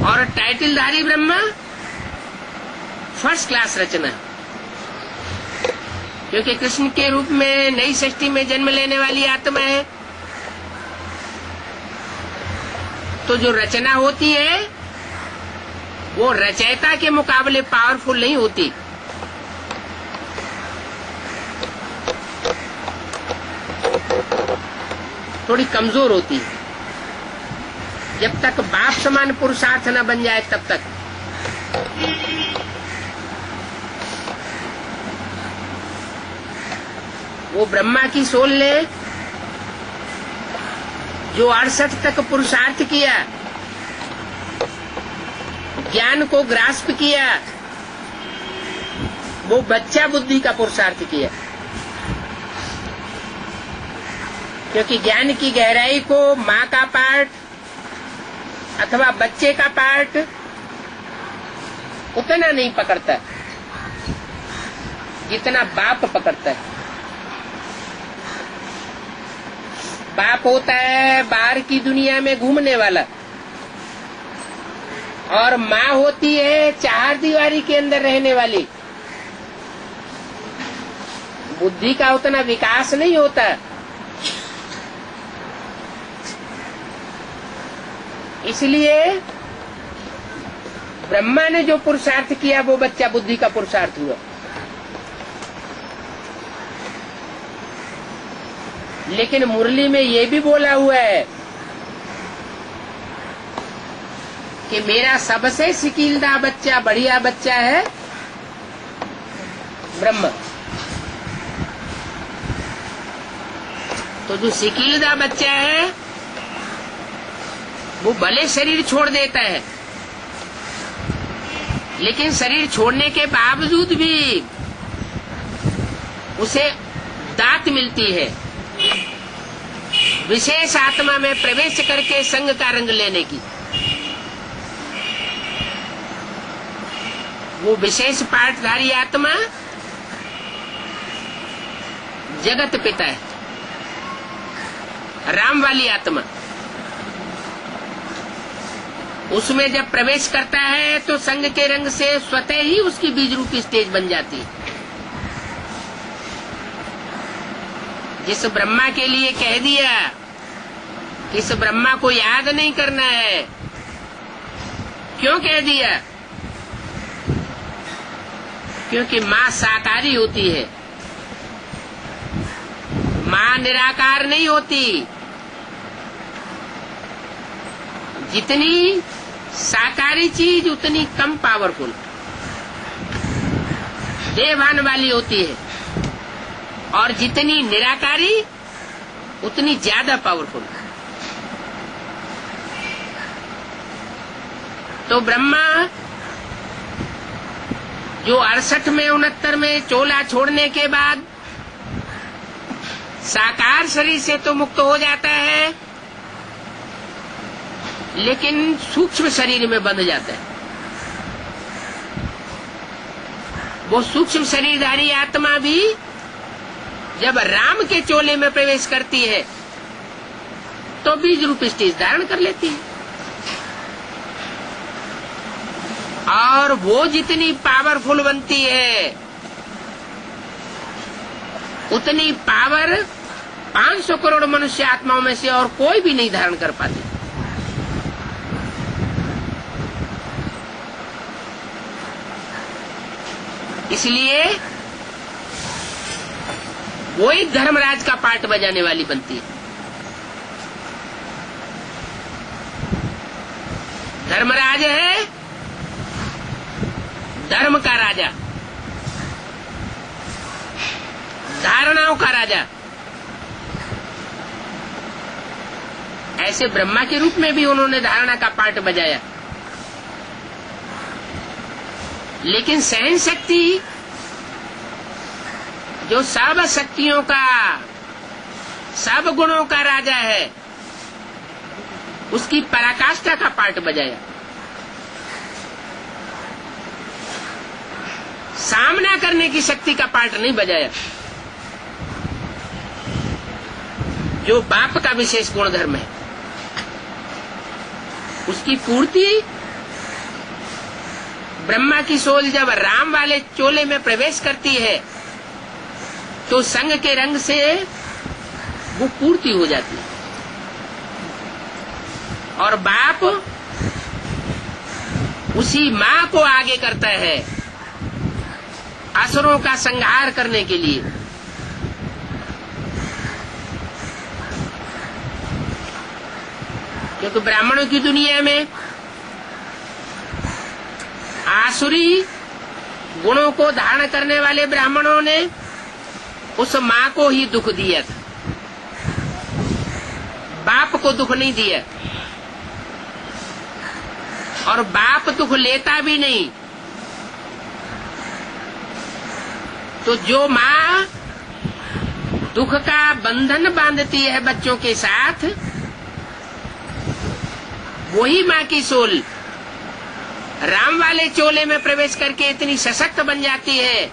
Speaker 1: और टाइटलधारी ब्रह्मा फर्स्ट क्लास रचना, क्योंकि कृष्ण के रूप में नई सृष्टि में जन्म लेने वाली आत्मा है। तो जो रचना होती है वो रचयिता के मुकाबले पावरफुल नहीं होती। थोड़ी कमजोर होती है। जब तक बाप समान पुरुषार्थ न बन जाए तब तक। वो ब्रह्मा की सोल ने जो 68 तक पुरुषार्थ किया, ज्ञान को ग्रास्प किया, वो बच्चा बुद्धि का पुरुषार्थ किया, क्योंकि ज्ञान की गहराई को माँ का पार्ट अथवा बच्चे का पार्ट उतना नहीं पकड़ता जितना बाप पकड़ता है। बाप होता है बाहर की दुनिया में घूमने वाला और माँ होती है चार दीवारी के अंदर रहने वाली। बुद्धि का उतना विकास नहीं होता, इसलिए ब्रह्मा ने जो पुरुषार्थ किया वो बच्चा बुद्धि का पुरुषार्थ हुआ। लेकिन मुरली में ये भी बोला हुआ है कि मेरा सबसे सिकीलदा बच्चा, बढ़िया बच्चा है ब्रह्मा। तो जो सिकीलदा बच्चा है वो भले शरीर छोड़ देता है, लेकिन शरीर छोड़ने के बावजूद भी उसे दात मिलती है विशेष आत्मा में प्रवेश करके संग का रंग लेने की। वो विशेष पाठधारी आत्मा जगत पिता है, राम वाली आत्मा। उसमें जब प्रवेश करता है तो संग के रंग से स्वतः ही उसकी बीज रूपी स्टेज बन जाती है। जिस ब्रह्मा के लिए कह दिया कि इस ब्रह्मा को याद नहीं करना है, क्यों कह दिया? क्योंकि माँ साकारी होती है, माँ निराकार नहीं होती। जितनी साकारी चीज उतनी कम पावरफुल, देवान वाली होती है, और जितनी निराकारी उतनी ज्यादा पावरफुल। तो ब्रह्मा जो 68 में 69 में चोला छोड़ने के बाद साकार शरीर से तो मुक्त हो जाता है, लेकिन सूक्ष्म शरीर में बंध जाता है। वो सूक्ष्म शरीरधारी आत्मा भी जब राम के चोले में प्रवेश करती है तो बीज रूप स्टेज धारण कर लेती है। और वो जितनी पावरफुल बनती है उतनी पावर 500 करोड़ मनुष्य आत्माओं में से और कोई भी नहीं धारण कर पाती। इसलिए वो एक धर्मराज का पार्ट बजाने वाली बनती है। धर्मराज है धर्म का राजा, धारणाओं का राजा। ऐसे ब्रह्मा के रूप में भी उन्होंने धारणा का पार्ट बजाया। लेकिन सहन शक्ति जो सब शक्तियों का, सब गुणों का राजा है, उसकी पराकाष्ठा का पार्ट बजाया। सामना करने की शक्ति का पार्ट नहीं बजाया, जो बाप का विशेष गुण धर्म है। उसकी पूर्ति ब्रह्मा की सोल जब राम वाले चोले में प्रवेश करती है तो संग के रंग से वो पूर्ति हो जाती है। और बाप उसी मां को आगे करता है असुरों का संहार करने के लिए। क्योंकि ब्राह्मणों की दुनिया में आसुरी गुणों को धारण करने वाले ब्राह्मणों ने उस मां को ही दुख दिया था, बाप को दुख नहीं दिया। और बाप दुख लेता भी नहीं। तो जो मां दुख का बंधन बांधती है बच्चों के साथ, वही मां की सोल राम वाले चोले में प्रवेश करके इतनी सशक्त बन जाती है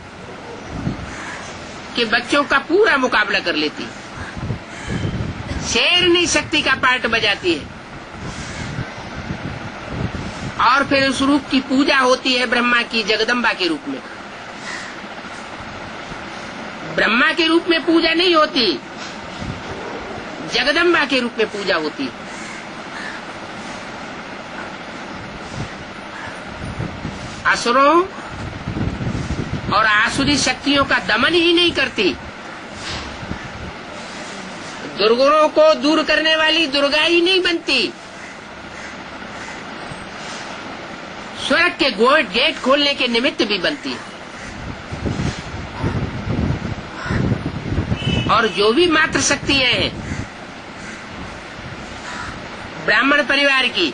Speaker 1: कि बच्चों का पूरा मुकाबला कर लेती है। शेरनी शक्ति का पार्ट बजाती है। और फिर उस रूप की पूजा होती है ब्रह्मा की जगदम्बा के रूप में। ब्रह्मा के रूप में पूजा नहीं होती, जगदम्बा के रूप में पूजा होती है। असुरों और आसुरी शक्तियों का दमन ही नहीं करती, दुर्गुणों को दूर करने वाली दुर्गा ही नहीं बनती, स्वर्ग के गेट खोलने के निमित्त भी बनती है। और जो भी मात्र शक्तियां हैं ब्राह्मण परिवार की,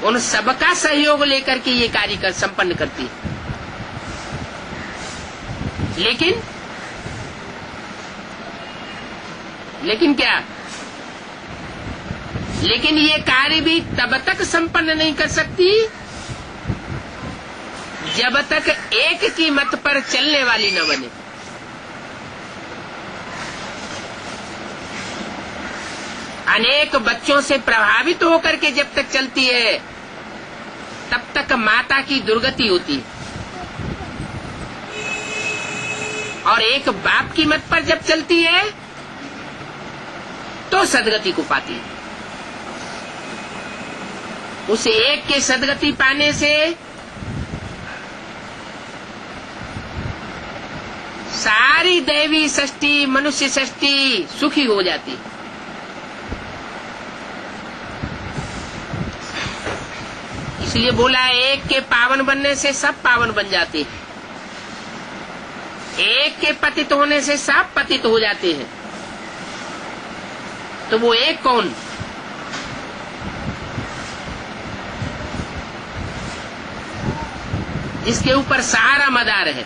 Speaker 1: उन सबका सहयोग लेकर के ये कार्य संपन्न करती है। लेकिन क्या? लेकिन ये कार्य भी तब तक संपन्न नहीं कर सकती जब तक एक की मत पर चलने वाली न बने। अनेक बच्चों से प्रभावित होकर के जब तक चलती है तब तक माता की दुर्गति होती है। और एक बाप की मत पर जब चलती है तो सदगति को पाती है। उस एक के सदगति पाने से सारी दैवी सृष्टि, मनुष्य सृष्टि सुखी हो जाती है। इसलिए बोला एक के पावन बनने से सब पावन बन जाते हैं, एक के पतित होने से सब पतित हो जाते हैं। तो वो एक कौन? जिसके ऊपर सारा मदार है,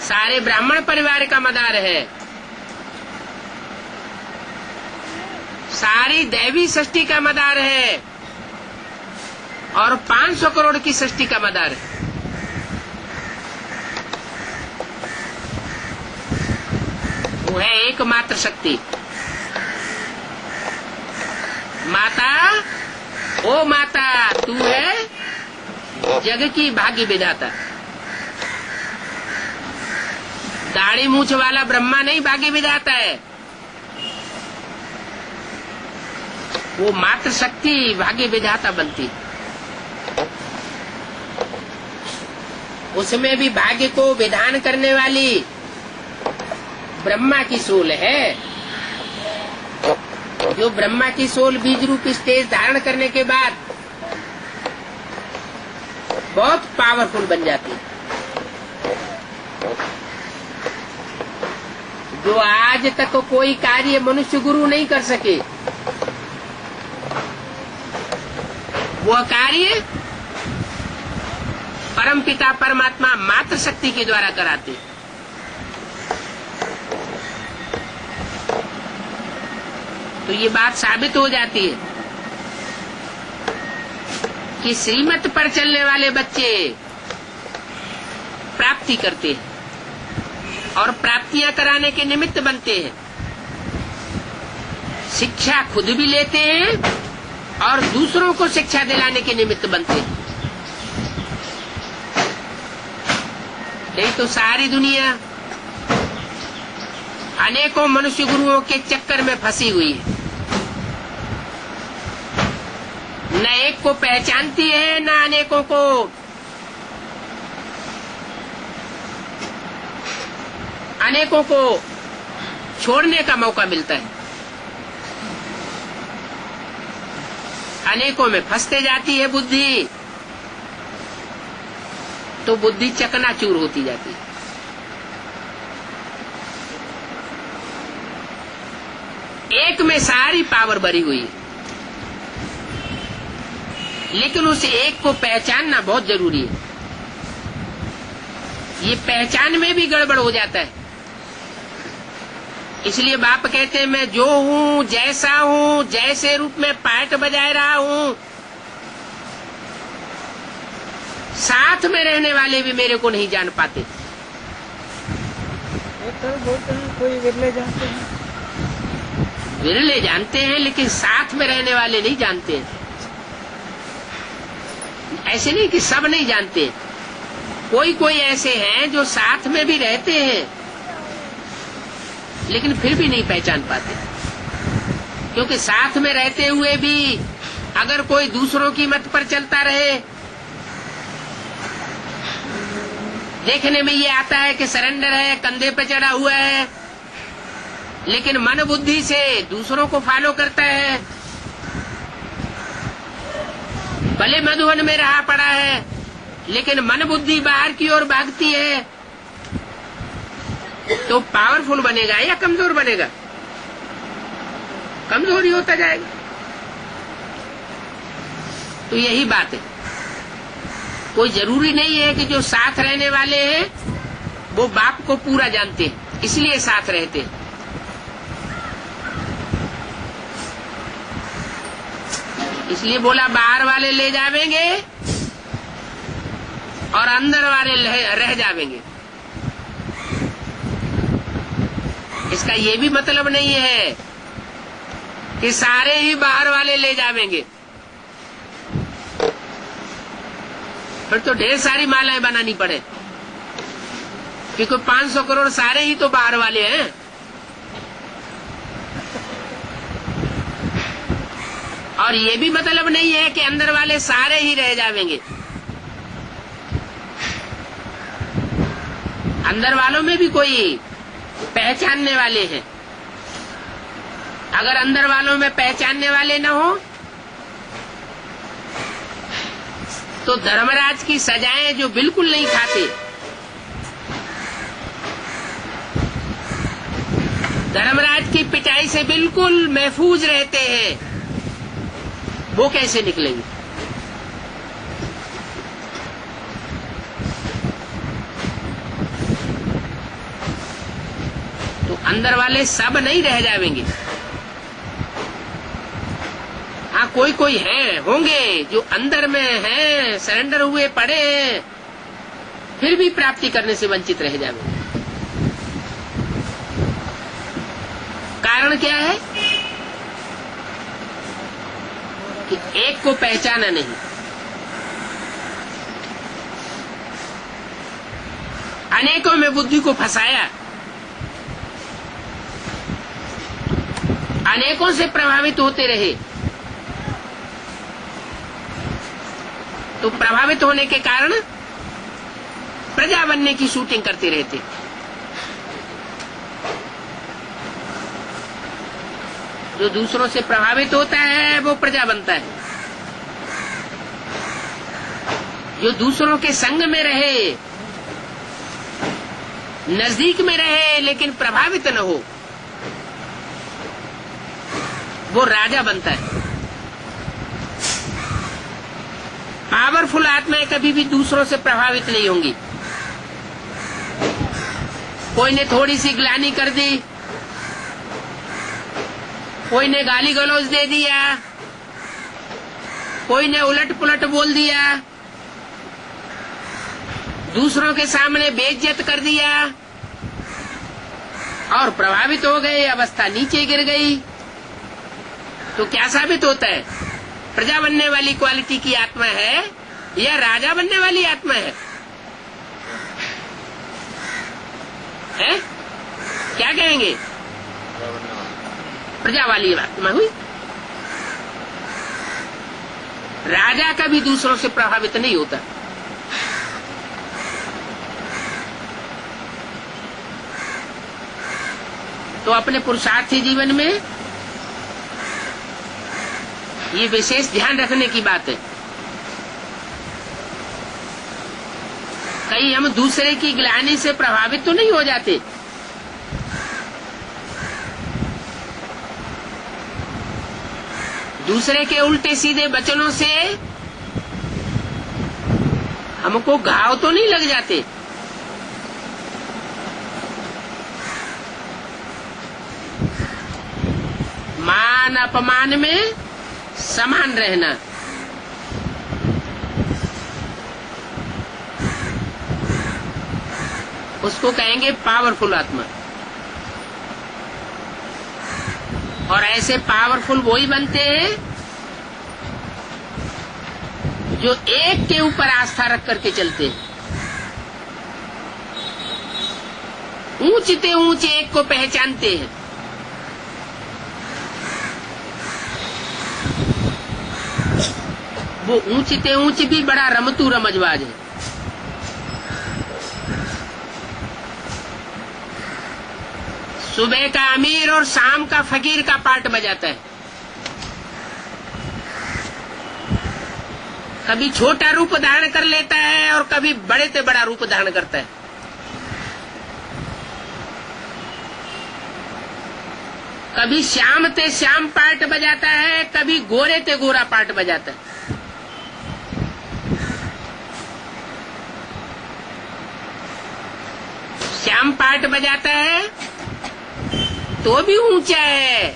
Speaker 1: सारे ब्राह्मण परिवार का मदार है, सारी दैवी सृष्टि का मदार है। और 500 करोड़ की सृष्टि का मदार है। वो है एकमात्र शक्ति। माता, ओ माता, तू है जग की भाग्य विधाता। दाढ़ी मूछ वाला ब्रह्मा नहीं भाग्य विधाता है, वो मात्र शक्ति भाग्य विधाता बनती। उसमें भी भाग्य को विधान करने वाली ब्रह्मा की सोल है। जो ब्रह्मा की सोल बीज रूप स्टेज धारण करने के बाद बहुत पावरफुल बन जाती है। जो आज तक कोई कार्य मनुष्य गुरु नहीं कर सके, वह कार्य परम पिता परमात्मा मात्र शक्ति के द्वारा कराते। तो ये बात साबित हो जाती है कि श्रीमत पर चलने वाले बच्चे प्राप्ति करते हैं और प्राप्तियां कराने के निमित्त बनते हैं। शिक्षा खुद भी लेते हैं और दूसरों को शिक्षा दिलाने के निमित्त बनते हैं। नहीं तो सारी दुनिया अनेकों मनुष्य गुरुओं के चक्कर में फंसी हुई है। न एक को पहचानती है, न अनेकों को छोड़ने का मौका मिलता है। अनेकों में फंसते जाती है बुद्धि, तो बुद्धि चकनाचूर होती जाती है। एक में सारी पावर भरी हुई है, लेकिन उस एक को पहचानना बहुत जरूरी है। ये पहचान में भी गड़बड़ हो जाता है। इसलिए बाप कहते हैं, मैं जो हूं, जैसा हूं, जैसे रूप में पाठ बजाए रहा हूं, साथ में रहने वाले भी मेरे को नहीं जान पाते।
Speaker 2: बोलते हैं कोई विरले जानते हैं,
Speaker 1: विरले जानते हैं, लेकिन साथ में रहने वाले नहीं जानते हैं। ऐसे नहीं कि सब नहीं जानते, कोई कोई ऐसे हैं जो साथ में भी रहते हैं लेकिन फिर भी नहीं पहचान पाते। क्योंकि साथ में रहते हुए भी अगर कोई दूसरों की मत पर चलता रहे, देखने में ये आता है कि सरेंडर है, कंधे पे चढ़ा हुआ है, लेकिन मन बुद्धि से दूसरों को फॉलो करता है। भले मधुवन में रहा पड़ा है, लेकिन मन बुद्धि बाहर की ओर भागती है, तो पावरफुल बनेगा या कमजोर बनेगा? कमजोर ही होता जाएगा। तो यही बात है। कोई जरूरी नहीं है कि जो साथ रहने वाले हैं वो बाप को पूरा जानते हैं, इसलिए साथ रहते हैं। इसलिए बोला बाहर वाले ले जावेंगे और अंदर वाले रह जावेंगे। इसका ये भी मतलब नहीं है कि सारे ही बाहर वाले ले जावेंगे, फिर तो ढेर सारी मालाएं बनानी पड़े, क्योंकि 500 करोड़ सारे ही तो बाहर वाले हैं। और ये भी मतलब नहीं है कि अंदर वाले सारे ही रह जावेंगे। अंदर वालों में भी कोई पहचानने वाले हैं। अगर अंदर वालों में पहचानने वाले न हो तो धर्मराज की सजाएं जो बिल्कुल नहीं खाते, धर्मराज की पिटाई से बिल्कुल महफूज रहते हैं, वो कैसे निकलेंगे? तो अंदर वाले सब नहीं रह जाएंगे। हाँ, कोई कोई हैं, होंगे जो अंदर में हैं, सरेंडर हुए पड़े हैं, फिर भी प्राप्ति करने से वंचित रह जावे। कारण क्या है कि एक को पहचाना नहीं, अनेकों में बुद्धि को फंसाया, अनेकों से प्रभावित होते रहे, तो प्रभावित होने के कारण प्रजा बनने की शूटिंग करते रहते। जो दूसरों से प्रभावित होता है वो प्रजा बनता है। जो दूसरों के संग में रहे, नजदीक में रहे लेकिन प्रभावित न हो, वो राजा बनता है। पावरफुल आत्माएं कभी भी दूसरों से प्रभावित नहीं होंगी। कोई ने थोड़ी सी ग्लानि कर दी, कोई ने गाली गलौज दे दिया, कोई ने उलट पुलट बोल दिया, दूसरों के सामने बेइज्जत कर दिया और प्रभावित हो गए, अवस्था नीचे गिर गई, तो क्या साबित होता है? प्रजा बनने वाली क्वालिटी की आत्मा है या राजा बनने वाली आत्मा है? हैं? क्या कहेंगे? प्रजा वाली आत्मा हुई। राजा कभी दूसरों से प्रभावित नहीं होता। तो अपने पुरुषार्थी जीवन में ये विशेष ध्यान रखने की बात है। कहीं हम दूसरे की ग्लानि से प्रभावित तो नहीं हो जाते। दूसरे के उल्टे सीधे वचनों से हमको घाव तो नहीं लग जाते। मान अपमान में समान रहना, उसको कहेंगे पावरफुल आत्मा। और ऐसे पावरफुल वही बनते हैं जो एक के ऊपर आस्था रख करके चलते हैं। ऊंचते ऊंचे एक को पहचानते हैं। वो ऊंचते ऊंच भी बड़ा रमतू रमजबाज है। सुबह का अमीर और शाम का फकीर का पार्ट बजाता है। कभी छोटा रूप धारण कर लेता है और कभी बड़े से बड़ा रूप धारण करता है। कभी श्याम ते श्याम पार्ट बजाता है, कभी गोरे ते गोरा पार्ट बजाता है। श्याम पार्ट बजाता है तो भी ऊंचा है,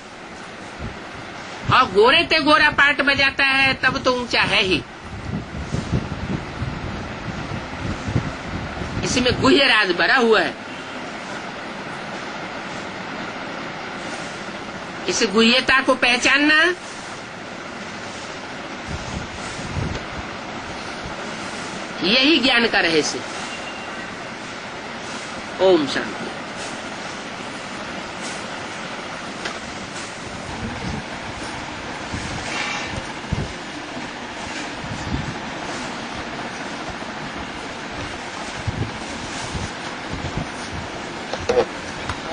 Speaker 1: और गोरे ते गोरा पार्ट बजाता है तब तो ऊंचा है ही। इसमें गुह्य राज भरा हुआ है। इस गुह्यता को पहचानना यही ज्ञान का रहस्य। ओम शांति।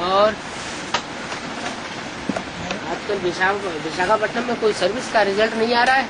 Speaker 1: और आजकल विशाखापट्टनम में कोई सर्विस का रिजल्ट नहीं आ रहा है।